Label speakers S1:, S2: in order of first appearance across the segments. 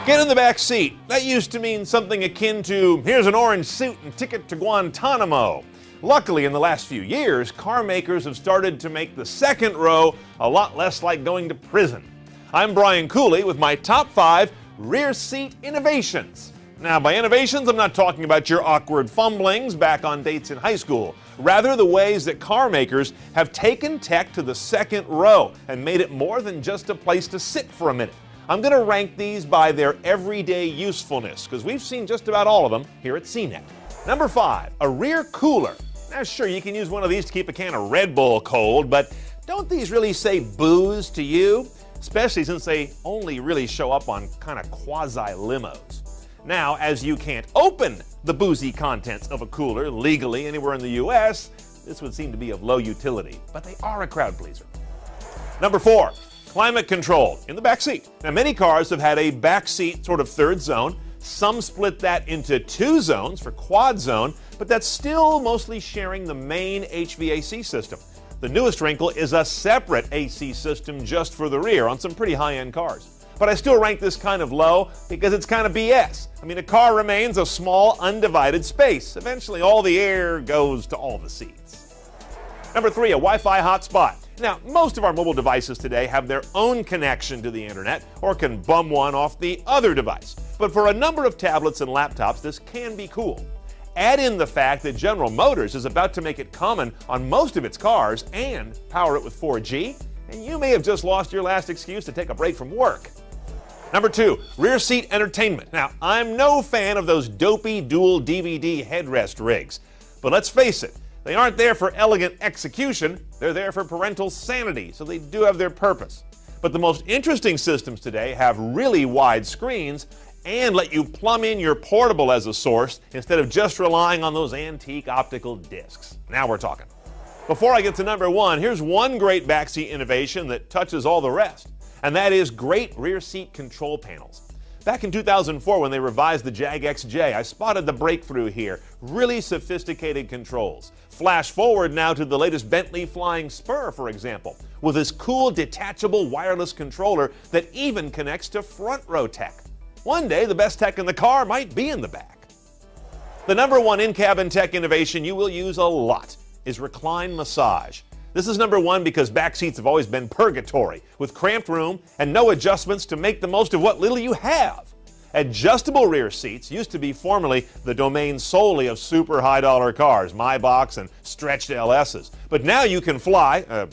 S1: Get in the back seat. That used to mean something akin to, here's an orange suit and ticket to Guantanamo. Luckily, in the last few years, car makers have started to make the second row a lot less like going to prison. I'm Brian Cooley with my top 5 rear seat innovations. Now, by innovations, I'm not talking about your awkward fumblings back on dates in high school. Rather, the ways that car makers have taken tech to the second row and made it more than just a place to sit for a minute. I'm going to rank these by their everyday usefulness, because we've seen just about all of them here at CNET. Number 5, a rear cooler. Now, sure, you can use one of these to keep a can of Red Bull cold, but don't these really say booze to you? Especially since they only really show up on kind of quasi-limos. Now, as you can't open the boozy contents of a cooler legally anywhere in the U.S., this would seem to be of low utility, but they are a crowd pleaser. Number 4, climate control in the back seat. Now, many cars have had a back seat sort of third zone. Some split that into 2 zones for quad zone, but that's still mostly sharing the main HVAC system. The newest wrinkle is a separate AC system just for the rear on some pretty high-end cars. But I still rank this kind of low because it's kind of BS. I mean, a car remains a small, undivided space. Eventually, all the air goes to all the seats. Number 3, a Wi-Fi hotspot. Now, most of our mobile devices today have their own connection to the internet or can bum one off the other device. But for a number of tablets and laptops, this can be cool. Add in the fact that General Motors is about to make it common on most of its cars and power it with 4G, and you may have just lost your last excuse to take a break from work. Number 2, rear seat entertainment. Now, I'm no fan of those dopey dual DVD headrest rigs, but let's face it, they aren't there for elegant execution, they're there for parental sanity, so they do have their purpose. But the most interesting systems today have really wide screens and let you plumb in your portable as a source instead of just relying on those antique optical discs. Now we're talking. Before I get to number 1, here's one great backseat innovation that touches all the rest, and that is great rear seat control panels. Back in 2004, when they revised the Jag XJ, I spotted the breakthrough here. Really sophisticated controls. Flash forward now to the latest Bentley Flying Spur, for example, with this cool detachable wireless controller that even connects to front row tech. One day, the best tech in the car might be in the back. The number 1 in-cabin tech innovation you will use a lot is recline massage. This is number 1 because back seats have always been purgatory, with cramped room and no adjustments to make the most of what little you have. Adjustable rear seats used to be formerly the domain solely of super high-dollar cars, Maybachs and stretched LSs. But now you can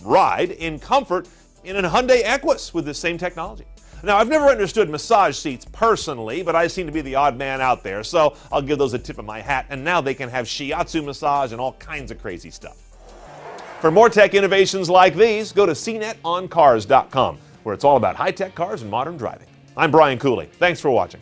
S1: ride in comfort in a Hyundai Equus with the same technology. Now, I've never understood massage seats personally, but I seem to be the odd man out there, so I'll give those a tip of my hat, and now they can have shiatsu massage and all kinds of crazy stuff. For more tech innovations like these, go to CNETOncars.com, where it's all about high-tech cars and modern driving. I'm Brian Cooley. Thanks for watching.